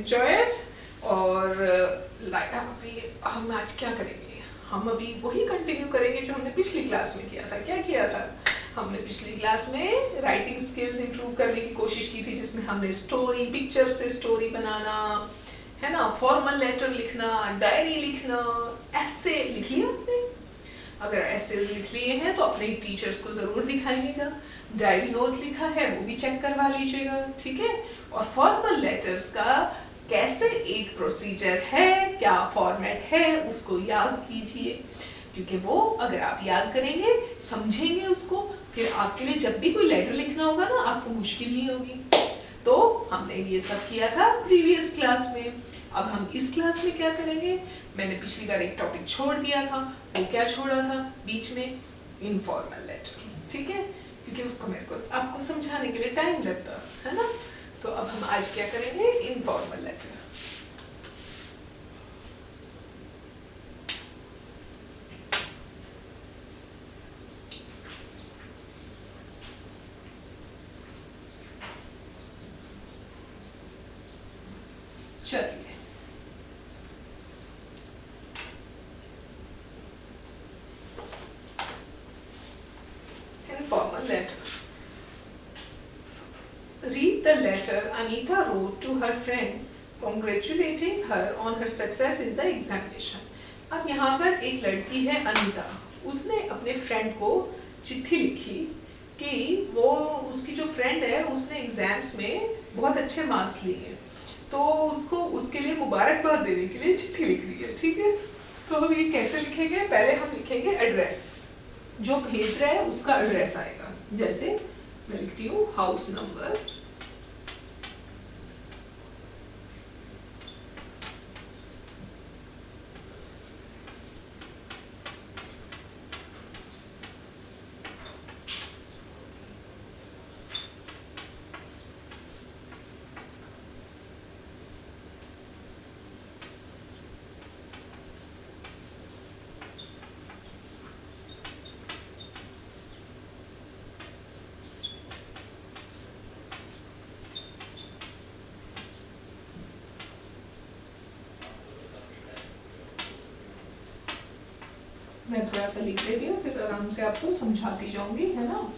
enjoy it। और अभी हम आज क्या करेंगे, हम अभी वही कंटिन्यू करेंगे जो हमने पिछली क्लास में किया था। क्या किया था हमने पिछली क्लास में? राइटिंग स्किल्स इंप्रूव करने की कोशिश की थी, जिसमें हमने स्टोरी, पिक्चर से स्टोरी बनाना, है ना, फॉर्मल लेटर लिखना, डायरी लिखना, ऐसे लिख लिया आपने? अगर ऐसे लिख लिए हैं तो अपने टीचर्स को जरूर दिखाइएगा। डायरी नोट लिखा है वो भी चेक करवा लीजिएगा, ठीक है। और फॉर्मल लेटर्स का कैसे एक प्रोसीजर है, क्या फॉर्मेट है, उसको याद कीजिए, क्योंकि वो अगर आप याद करेंगे, समझेंगे उसको, फिर आपके लिए जब भी कोई लेटर लिखना होगा ना, आपको मुश्किल नहीं होगी। तो हमने ये सब किया था प्रीवियस क्लास में। अब हम इस क्लास में क्या करेंगे? मैंने पिछली बार एक टॉपिक छोड़ दिया था, वो क्या छोड़ा था बीच में? इनफॉर्मल लेटर, ठीक है, क्योंकि उसको मेरे को आपको समझाने के लिए टाइम लगता है ना। तो अब हम आज क्या करेंगे? Informal letter. चलिए, informal letter. Read the letter Anita wrote to her friend, congratulating her on her success in the examination. अब यहाँ पर एक लड़की है अनीता, उसने अपने फ्रेंड को चिट्ठी लिखी कि वो, उसकी जो फ्रेंड है, उसने एग्जाम्स में बहुत अच्छे मार्क्स लिए हैं, तो उसको उसके लिए मुबारकबाद देने के लिए चिट्ठी लिख रही है, ठीक है। तो हम ये कैसे लिखेंगे? पहले हम लिखेंगे एड्रेस, जो भेज रहा है उसका एड्रेस आएगा। जैसे मैं लिखती हूँ हाउस नंबर, मैं थोड़ा सा लिख देती हूँ, फिर आराम से आपको समझाती जाऊंगी, है ना।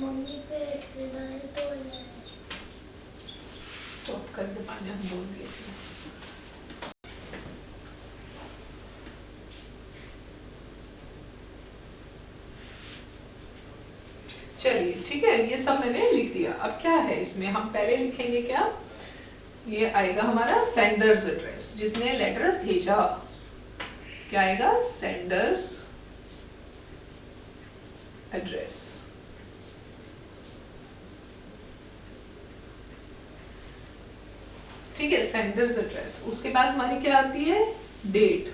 मम्मी पे विदाई तो है। स्टॉप कर दे, पानी हम बोल दिए थे। चलिए, ठीक है, ये सब मैंने लिख दिया। अब क्या है इसमें? हम पहले लिखेंगे क्या? ये आएगा हमारा सेंडर्स एड्रेस, जिसने लेटर भेजा। क्या आएगा? सेंडर्स एड्रेस, ठीक है, सेंडर्स एड्रेस। उसके बाद हमारी क्या आती है? डेट।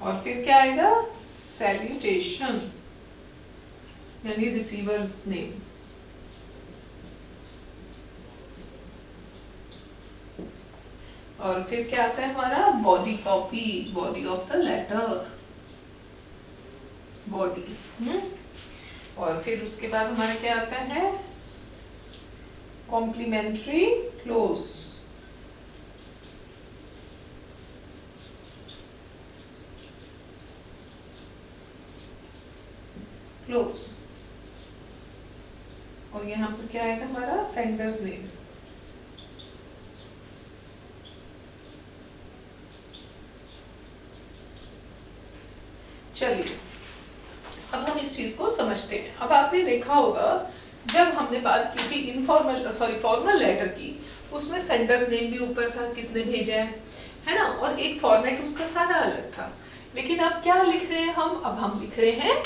और फिर क्या आएगा? सैल्यूटेशन, यानी रिसीवर्स नेम। और फिर क्या आता है हमारा? Body copy, body of the letter, body. और फिर उसके बाद हमारा क्या आता है? Complementary close, close. और यहाँ पर क्या आएगा हमारा? Sender's name. चलिए, अब हम इस चीज को समझते हैं। अब आपने देखा होगा, जब हमने बात की थी फॉर्मल लेटर की, उसमें सेंडर्स नेम भी ऊपर था, किसने भेजा है ना, और एक फॉर्मेट उसका सारा अलग था। लेकिन अब क्या लिख रहे हैं अब हम लिख रहे हैं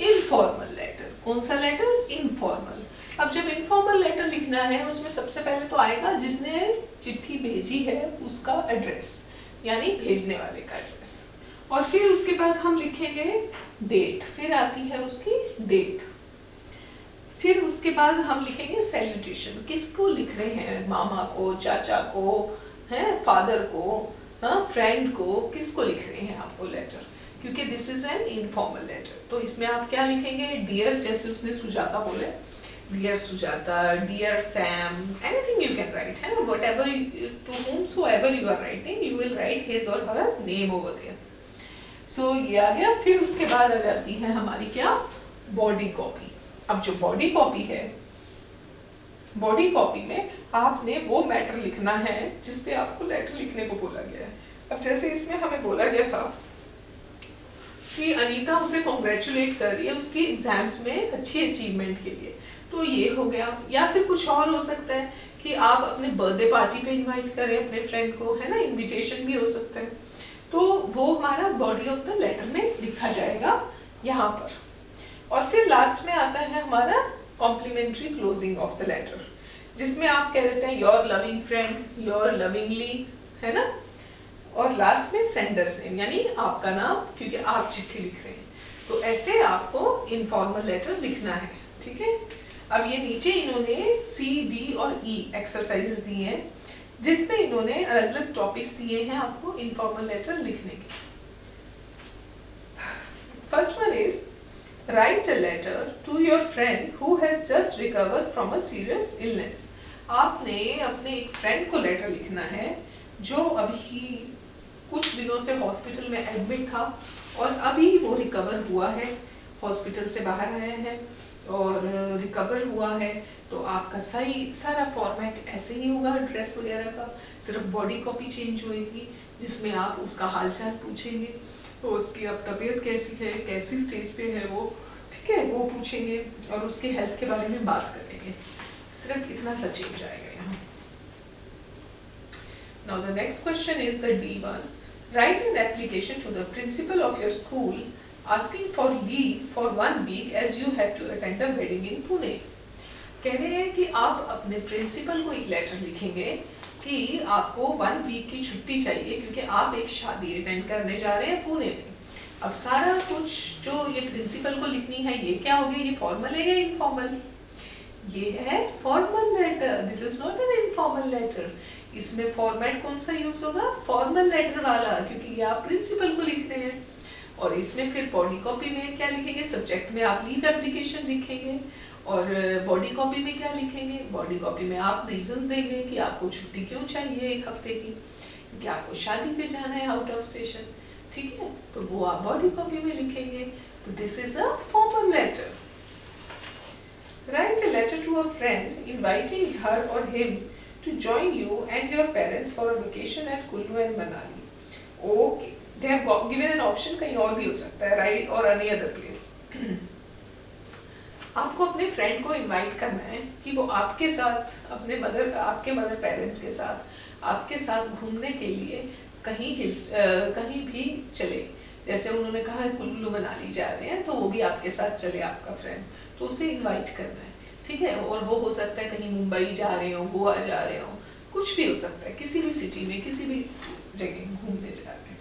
इनफॉर्मल लेटर। कौन सा लेटर? इनफॉर्मल। अब जब इनफॉर्मल लेटर लिखना है उसमें सबसे पहले तो आएगा जिसने चिट्ठी भेजी है उसका एड्रेस, यानी भेजने वाले का एड्रेस, और फिर उसके बाद हम लिखेंगे डेट, फिर आती है उसकी डेट, फिर उसके बाद हम लिखेंगे सैल्यूटेशन, किसको लिख रहे हैं, मामा को, चाचा को, हैं, फादर को, हाँ, फ्रेंड को, किसको लिख रहे हैं आप वो लेटर, क्योंकि this is an informal letter. तो इसमें आप क्या लिखेंगे? डियर, जैसे उसने सुजाता बोले, dear Sujata, dear Sam, anything you can write, है, whatever to whomsoever you are writing, you will write his or her name over there. सो ये आ गया। फिर उसके बाद आ जाती है हमारी क्या? Body copy. अब जो बॉडी कॉपी है, बॉडी कॉपी में आपने वो मैटर लिखना है जिसपे आपको लेटर लिखने को बोला गया है। अब जैसे इसमें हमें बोला गया था कि अनीता उसे कॉन्ग्रेचुलेट कर रही है उसकी एग्जाम्स में अच्छी अचीवमेंट के लिए, तो ये हो गया। या फिर कुछ और हो सकता है कि आप अपने बर्थडे पार्टी पे इनवाइट करें अपने फ्रेंड को, है ना, इनविटेशन भी हो सकता है। तो वो हमारा बॉडी ऑफ द लेटर में लिखा जाएगा यहाँ पर। और फिर लास्ट में आता है हमारा complementary closing of the letter, जिसमें आप कह देते हैं your loving friend, your lovingly, है ना, और लास्ट में सेंडर्स नेम, यानी आपका नाम, क्योंकि आप चिट्ठी लिख रहे हैं। तो ऐसे आपको इनफॉर्मल लेटर लिखना है, ठीक है। अब ये नीचे इन्होंने C, D और E एक्सरसाइजेस दिए हैं, जिसमें इन्होंने अलग अलग टॉपिक्स दिए हैं आपको इनफॉर्मल लेटर लिखने के। First one is write a letter to your friend who has just recovered from a serious illness. आपने अपने एक फ्रेंड को लेटर लिखना है जो अभी कुछ दिनों से हॉस्पिटल में एडमिट था और अभी वो रिकवर हुआ है, हॉस्पिटल से बाहर आया है और रिकवर हुआ है। तो आपका सारा फॉर्मेट ऐसे ही होगा ड्रेस वगैरह का, सिर्फ बॉडी कॉपी चेंज होएगी, जिसमें आप उसका हालचाल पूछेंगे, तो उसकी अब तबीयत कैसी है, कैसी स्टेज पे है वो, ठीक है, वो पूछेंगे और उसके हेल्थ के बारे में बात करेंगे। सिर्फ इतना सा चेंज आएगा यहाँ। Now the next question is the D1. Write an application to the principal of your school asking for leave for 1 week as you have to attend a wedding in Pune. कह रहे हैं कि आप अपने principal को एक letter लिखेंगे कि आपको 1 वीक की छुट्टी चाहिए क्योंकि आप एक शादी अटेंड करने जा रहे हैं पुणे में। अब सारा कुछ जो ये प्रिंसिपल को लिखनी है, ये क्या हो गया, ये फॉर्मल है या इनफॉर्मल? ये है formal letter, this is not an informal letter. इसमें फॉर्मेट कौन सा यूज होगा? फॉर्मल लेटर वाला, क्योंकि ये आप प्रिंसिपल को लिख रहे हैं। और इसमें फिर बॉडी कॉपी में क्या लिखेंगे? सब्जेक्ट में आप लीव एप्लीकेशन लिखेंगे और बॉडी कॉपी में क्या लिखेंगे? बॉडी कॉपी में आप रीजन देंगे कि आपको छुट्टी क्यों चाहिए 1 हफ्ते की, क्योंकि आपको शादी पे जाना है आउट ऑफ स्टेशन, ठीक है, तो वो आप बॉडी कॉपी में लिखेंगे। तो this is a formal letter. Write a letter to a friend inviting her or him to join you and your parents for a vacation at Kullu and Manali. Okay, they have given an option, कहीं और भी हो सकता है, right, or any other place. आपको अपने friend को invite करना है कि वो आपके साथ आपके मदर पेरेंट्स के साथ आपके साथ घूमने के लिए कहीं भी चले। जैसे उन्होंने कहा कुल्लू मनाली जा रहे हैं तो वो भी आपके साथ चले, आपका फ्रेंड, तो उसे इनवाइट करना है, ठीक है। और वो हो सकता है कहीं मुंबई जा रहे हो, गोवा जा रहे हो, कुछ भी हो सकता है, किसी भी सिटी में किसी भी जगह घूमने जा रहे हैं।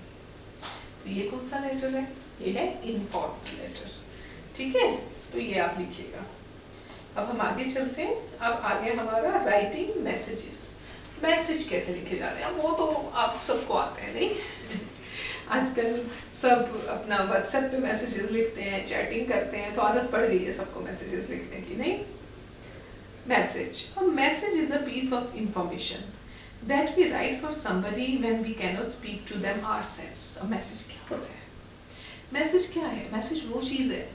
तो ये कौन सा लेटर है? ये है इनफॉर्मल लेटर, ठीक है। तो ये आप लिखिएगा। अब हम आगे चलते हैं। अब आगे हमारा राइटिंग मैसेजेस। मैसेज कैसे लिखे जाते हैं वो तो आप सबको आते हैं, नहीं? आजकल सब अपना व्हाट्सएप पे मैसेजेस लिखते हैं, चैटिंग करते हैं, तो आदत पड़ गई है सबको मैसेजेस लिखने की, नहीं? Message, a message is a piece of information that we write for somebody when we cannot speak to them ourselves. अब मैसेज क्या होता है? मैसेज क्या है? मैसेज वो चीज़ है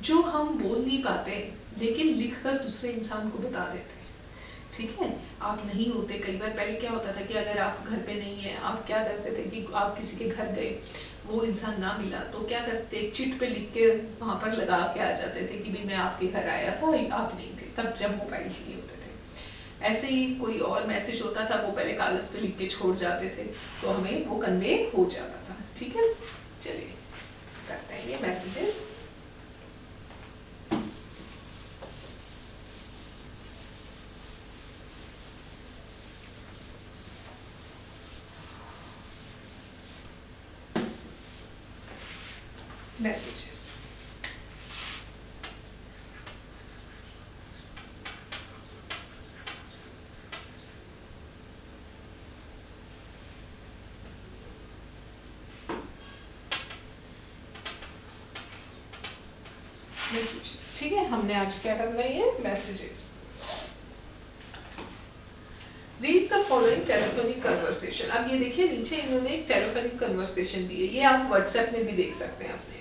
जो हम बोल नहीं पाते लेकिन लिखकर दूसरे इंसान को बता देते हैं, ठीक है। आप नहीं होते, कई बार पहले क्या होता था कि अगर आप घर पे नहीं है, आप क्या करते थे कि आप किसी के घर गए, वो इंसान ना मिला तो क्या करते, एक चिट पे लिख के वहाँ पर लगा के आ जाते थे कि भाई मैं आपके घर आया था, आप नहीं थे, तब जब मोबाइल्स नहीं होते थे। ऐसे ही कोई और मैसेज होता था, वो पहले कागज़ पे लिख के छोड़ जाते थे, तो हमें वो कन्वे हो जाता था, ठीक है। चलिए। मैसेजेस। मैसेजेस मैसेजेस, ठीक है। हमने आज क्या करना है, messages. Read the following telephonic conversation. अब ये देखिए नीचे इन्होंने एक टेलीफोनिक कन्वर्सेशन दी है, ये आप व्हाट्सएप में भी देख सकते हैं अपने।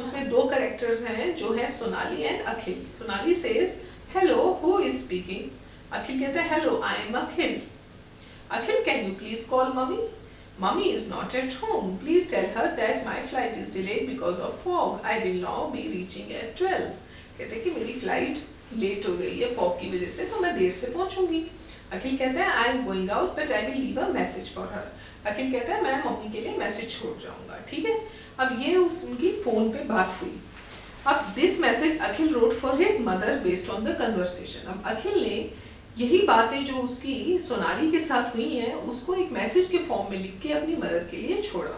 उसमें दो कैरेक्टर्स हैं जो है Sonali and Akhil. Sonali says hello, who is speaking? Akhil कहता है hello, I am Akhil. Akhil, can you please call mummy? Mummy is not at home. Please tell her that my flight is delayed because of fog. I will now be reaching at 12. कहते हैं कि मेरी flight late हो गई है fog की वजह से, तो मैं देर से पहुंचूंगी। अखिल कहता है I am going out but I will leave a message for her. Akhil कहता है मैं मम्मी के लिए मैसेज छोड़ जाऊंगा, ठीक है। अब ये उनकी फोन पे बात हुई। अब this message Akhil wrote for his mother based on the conversation. अब अखिल ने यही बातें जो उसकी सोनाली के साथ हुई हैं उसको एक मैसेज के फॉर्म में लिख के अपनी मदर के लिए छोड़ा।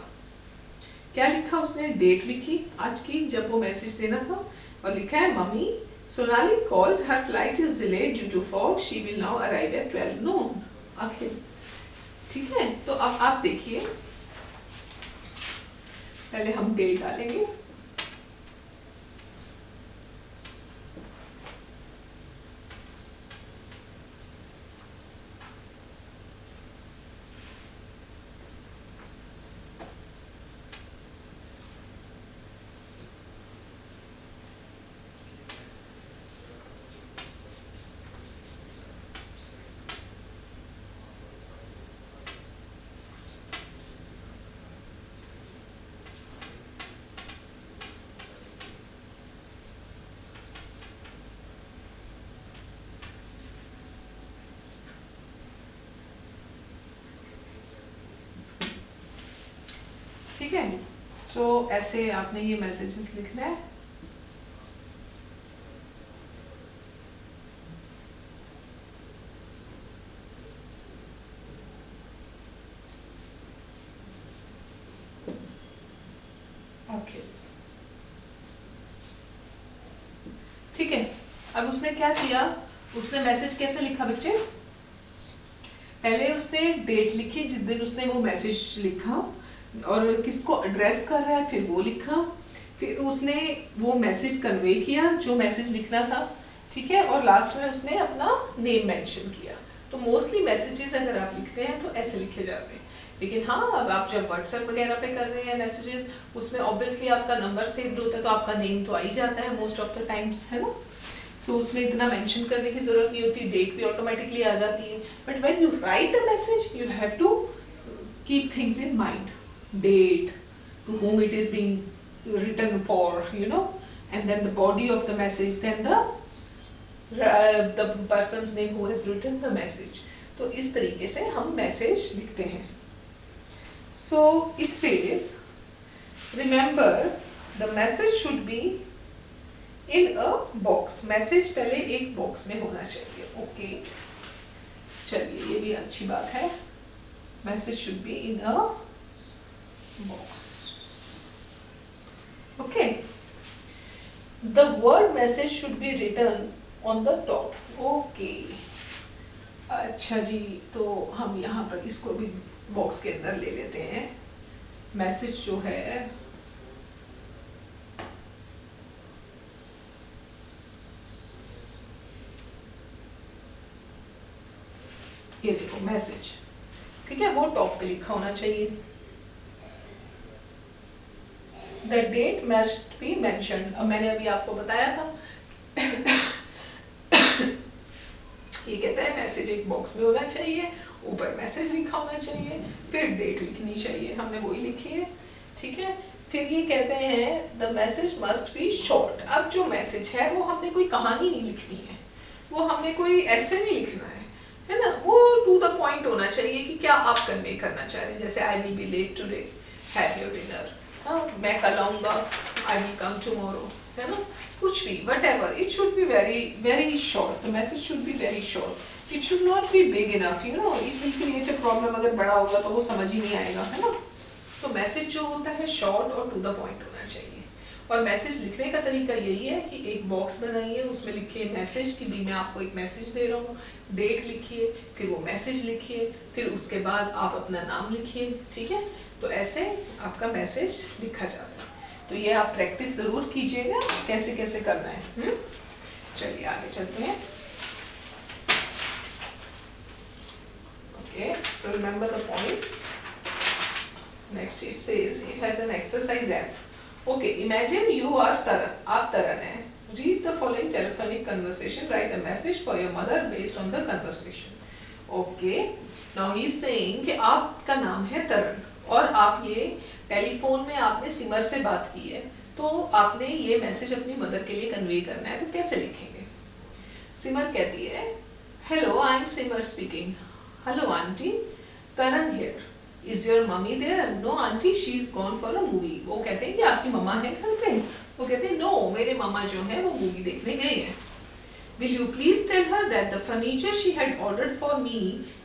क्या लिखा उसने? डेट लिखी आज की जब वो मैसेज देना था, और लिखा है mummy Sonali called, her flight is delayed due to fog, she will now arrive at 12 noon. Akhil, ठीक है। तो अब आप देखिए, पहले हम डेट डालेंगे। ठीक है। सो ऐसे आपने ये मैसेजेस लिखना है। ओके, ठीक है। अब उसने क्या किया, उसने मैसेज कैसे लिखा बच्चे? पहले उसने डेट लिखी जिस दिन उसने वो मैसेज लिखा, और किसको एड्रेस कर रहा है फिर वो लिखा। फिर उसने वो मैसेज कन्वे किया जो मैसेज लिखना था, ठीक है। और लास्ट में उसने अपना नेम मेंशन किया। तो मोस्टली मैसेजेस अगर आप लिखते हैं तो ऐसे लिखे जाते हैं। लेकिन हाँ, अब आप जब व्हाट्सएप वगैरह पे कर रहे हैं मैसेजेस, उसमें ऑब्वियसली आपका नंबर सेव्ड होता है तो आपका नेम तो आ ही जाता है मोस्ट ऑफ द टाइम्स, है ना। सो उसमें इतना मेंशन करने की जरूरत नहीं होती, डेट भी ऑटोमेटिकली आ जाती है। But when you write the message you have to keep things in mind, date, to whom it is being written for, you know, and then the body of the message, then the person's name who has written the message. तो इस तरीके से हम message लिखते हैं। So it says, remember the message should be in a box. Message पहले एक box में होना चाहिए। ओके, चलिए ये भी अच्छी बात है। Message should be in a box. Okay. The word message should be written on the top. Okay. अच्छा जी, तो हम यहाँ पर इसको भी बॉक्स के अंदर ले लेते हैं। मैसेज जो है ये देखो मैसेज, ठीक है, वो टॉप पे लिखा होना चाहिए। The date must be mentioned. अब मैंने अभी आपको बताया था ये कहता है मैसेज एक बॉक्स में होना चाहिए, ऊपर मैसेज लिखा होना चाहिए, फिर डेट लिखनी चाहिए, हमने वही लिखी है, ठीक है। फिर ये कहते हैं the message must be short. अब जो मैसेज है वो हमने कोई कहानी नहीं लिखनी है, वो हमने कोई ऐसे नहीं लिखना है ना, वो टू द पॉइंट होना चाहिए कि क्या आप कन्वे करना चाह रहे हैं। जैसे I will be late today, have your dinner, हाँ मैं कल आऊँगा, आई विल कम टुमारो, है ना, कुछ भी, whatever, it should be very very short, the message should be very short, it should not be big enough, you know, it will create a problem, अगर बड़ा होगा तो वो समझ ही नहीं आएगा, है ना। तो मैसेज जो होता है शॉर्ट और टू द पॉइंट होना चाहिए। और मैसेज लिखने का तरीका यही है कि एक बॉक्स बनाइए, उसमें लिखिए मैसेज कि भी मैं आपको एक मैसेज दे रहा हूँ, डेट लिखिए, फिर वो मैसेज लिखिए, फिर उसके बाद आप अपना नाम लिखिए, ठीक है। तो ऐसे आपका मैसेज लिखा जाता है। तो ये आप प्रैक्टिस ज़रूर कीजिएगा कैसे कैसे करना है। चलिए आगे चलते हैं। Okay, so remember the points. Next it says it has an exercise app. Okay, imagine you are Taran, आप तरन है। Read the following telephonic conversation, write a message for your mother based on the conversation. Okay, now he is saying कि आपका नाम है तरन और आप ये telephone में आपने सिमर से बात की है, तो आपने ये मैसेज अपनी मदर के लिए कन्वे करना है, तो कैसे लिखेंगे। सिमर कहती है, hello I am Simar speaking. Hello aunty, Taran here. Is your mummy there? No aunty, she is gone for a movie. वो कहते हैं कि आपकी मम्मा है घर पे? वो कहते हैं नो, मेरे मम्मा जो है वो मूवी देखने गए हैं। Will you please tell her that the furniture she had ordered for me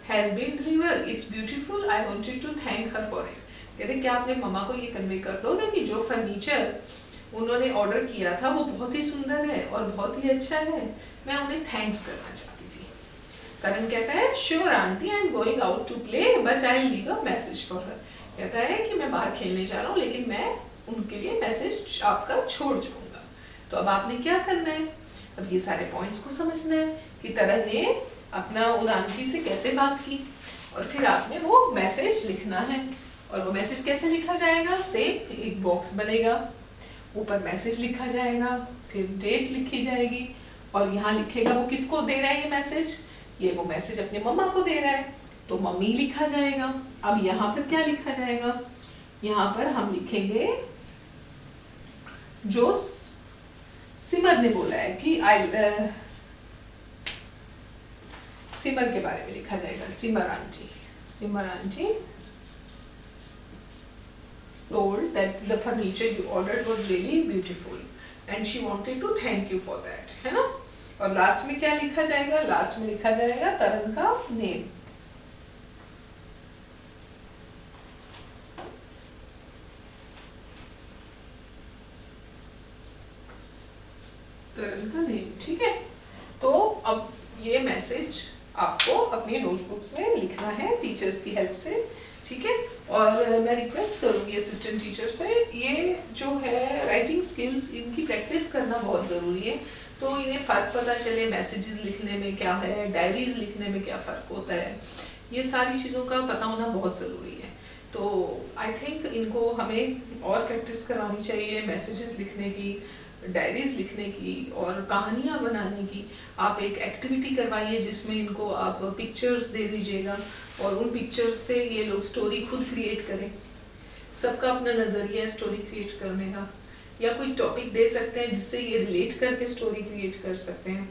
has been delivered? It's beautiful. I wanted to thank her for it. कहते क्या आपने मम्मा को ये कन्वे कर दोगे कि जो फर्नीचर उन्होंने ऑर्डर किया था वो बहुत ही सुंदर है और बहुत ही अच्छा है, मैं उन्हें थैंक्स करना चाहती थी। करण कहता है, sure aunty, I am going out to play but I will leave a message for her. कहता है कि मैं बाहर खेलने जा रहा हूँ लेकिन मैं उनके लिए मैसेज आपका छोड़ जाऊंगा। तो अब आपने क्या करना है, अब ये सारे पॉइंट्स को समझना है कि तरन ने अपना उन आंटी से कैसे बात की और फिर आपने वो मैसेज लिखना है। और वो मैसेज कैसे लिखा जाएगा, सेम एक बॉक्स बनेगा, ऊपर मैसेज लिखा जाएगा, फिर डेट लिखी जाएगी और यहाँ लिखेगा वो किसको दे रहा है ये मैसेज, ये वो मैसेज अपने मम्मा को दे रहा है तो मम्मी लिखा जाएगा। अब यहाँ पर क्या लिखा जाएगा, यहाँ पर हम लिखेंगे जो सिमर ने बोला है कि सिमर के बारे में लिखा जाएगा। सिमर aunty told that the furniture you ordered was really beautiful and she wanted to thank you for that, है ना। और लास्ट में क्या लिखा जाएगा, लास्ट में लिखा जाएगा तरन का नेम। तरन का नेम, ठीक है। तो अब ये मैसेज आपको अपनी नोटबुक्स में लिखना है टीचर्स की हेल्प से, ठीक है। और मैं रिक्वेस्ट करूँगी असिस्टेंट टीचर से, ये जो है राइटिंग स्किल्स इनकी प्रैक्टिस करना बहुत ज़रूरी है, तो इन्हें फ़र्क पता चले मैसेजेस लिखने में क्या है, डायरीज लिखने में क्या फ़र्क होता है, ये सारी चीज़ों का पता होना बहुत ज़रूरी है। तो आई थिंक इनको हमें और प्रैक्टिस करवानी चाहिए मैसेजेस लिखने की, डायरीज लिखने की और कहानियाँ बनाने की। आप एक एक्टिविटी करवाइए जिसमें इनको आप पिक्चर्स दे दीजिएगा और उन पिक्चर्स से ये लोग स्टोरी खुद क्रिएट करें। सबका अपना नज़रिया है स्टोरी क्रिएट करने का, या कोई टॉपिक दे सकते हैं जिससे ये रिलेट करके स्टोरी क्रिएट कर सकते हैं,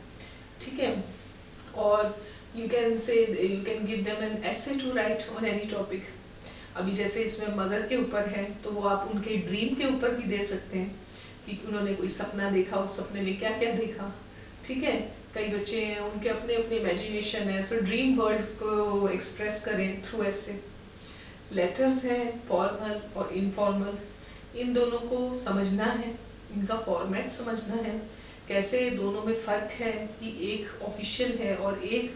ठीक है। और you can give them an essay to write on any topic. अभी जैसे इसमें मदर के ऊपर है तो वो आप उनके ड्रीम के ऊपर भी दे सकते हैं कि उन्होंने कोई सपना देखा, उस सपने में क्या क्या देखा, ठीक है। कई बच्चे हैं उनके अपने अपने इमेजिनेशन है, सो ड्रीम वर्ल्ड को एक्सप्रेस करें थ्रू ऐसे। लेटर्स हैं फॉर्मल और इनफॉर्मल, इन दोनों को समझना है, इनका फॉर्मेट समझना है, कैसे दोनों में फ़र्क है कि एक ऑफिशियल है और एक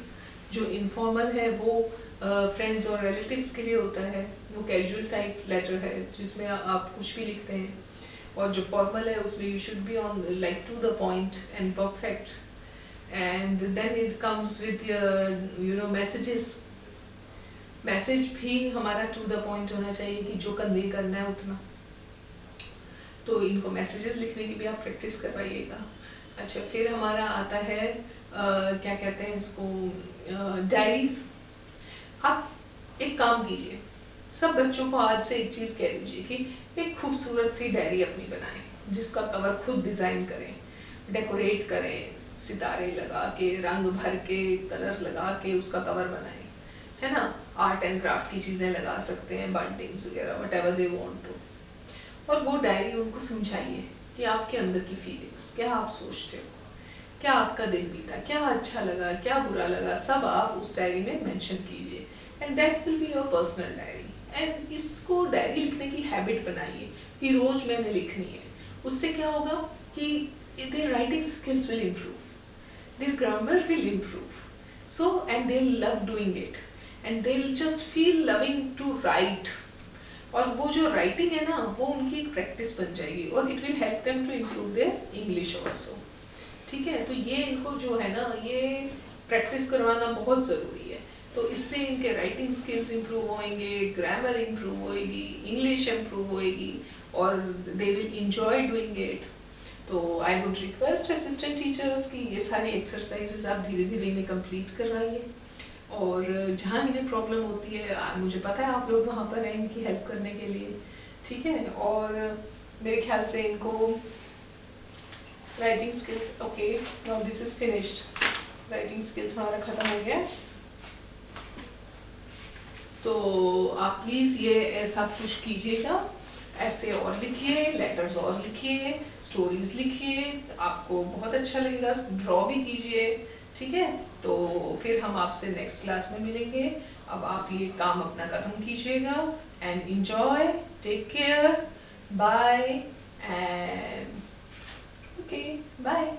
जो इनफॉर्मल है वो फ्रेंड्स और रिलेटिव्स के लिए होता है, वो कैजुअल टाइप लेटर है जिसमें आप कुछ भी लिखते हैं, और जो फॉर्मल है उसमें you should be on like to the point and perfect, and then it comes with you know messages. Message भी हमारा टू द पॉइंट होना चाहिए कि जो कन्वे करना है उतना। तो इनको मैसेजेस लिखने की भी आप प्रैक्टिस करवाइएगा। अच्छा, फिर हमारा आता है क्या कहते हैं इसको, डायरीज। आप एक काम कीजिए, सब बच्चों को आज से एक चीज़ कह दीजिए कि एक खूबसूरत सी डायरी अपनी बनाएं जिसका कवर खुद डिज़ाइन करें, डेकोरेट करें, सितारे लगा के, रंग भर के, कलर लगा के उसका कवर बनाएं, है ना। आर्ट एंड क्राफ्ट की चीज़ें लगा सकते हैं, बंटिंग्स वगैरह, व्हाटएवर दे वांट टू। और वो डायरी उनको समझाइए कि आपके अंदर की फीलिंग्स, क्या आप सोचते हो, क्या आपका दिन बीता, क्या अच्छा लगा, क्या बुरा लगा, सब आप उस डायरी में मेंशन कीजिए। And that will be your personal diary. And इसको डायरी लिखने की हैबिट बनाइए कि रोज मैंने लिखनी है। उससे क्या होगा कि there writing skills will improve, their grammar will improve, so and they'll love doing it and they'll just feel loving to write। और वो जो राइटिंग है ना वो उनकी एक प्रैक्टिस बन जाएगी और it will help them to improve their English also. ठीक है, तो ये इनको जो है ना ये प्रैक्टिस करवाना बहुत ज़रूरी है। तो इससे इनके राइटिंग स्किल्स इम्प्रूव होंगे, ग्रामर इम्प्रूव होएगी, इंग्लिश इम्प्रूव होएगी और they will enjoy doing it. तो I would request assistant teachers कि ये सारे एक्सरसाइजेज आप धीरे धीरे इन्हें कंप्लीट करवाइए और जहाँ इन्हें प्रॉब्लम होती है मुझे पता है आप लोग वहाँ पर हैं इनकी हेल्प करने के लिए। ठीक है, और मेरे ख्याल से इनको writing skills, okay now this is finished, writing skills हमारा ख़त्म हो गया। तो आप प्लीज़ ये ऐसा कुछ कीजिएगा, ऐसे और लिखिए, लेटर्स और लिखिए, स्टोरीज लिखिए, आपको बहुत अच्छा लगेगा, ड्रॉ भी कीजिए। ठीक है, तो फिर हम आपसे नेक्स्ट क्लास में मिलेंगे। अब आप ये काम अपना खत्म कीजिएगा and enjoy, take care, bye and okay bye.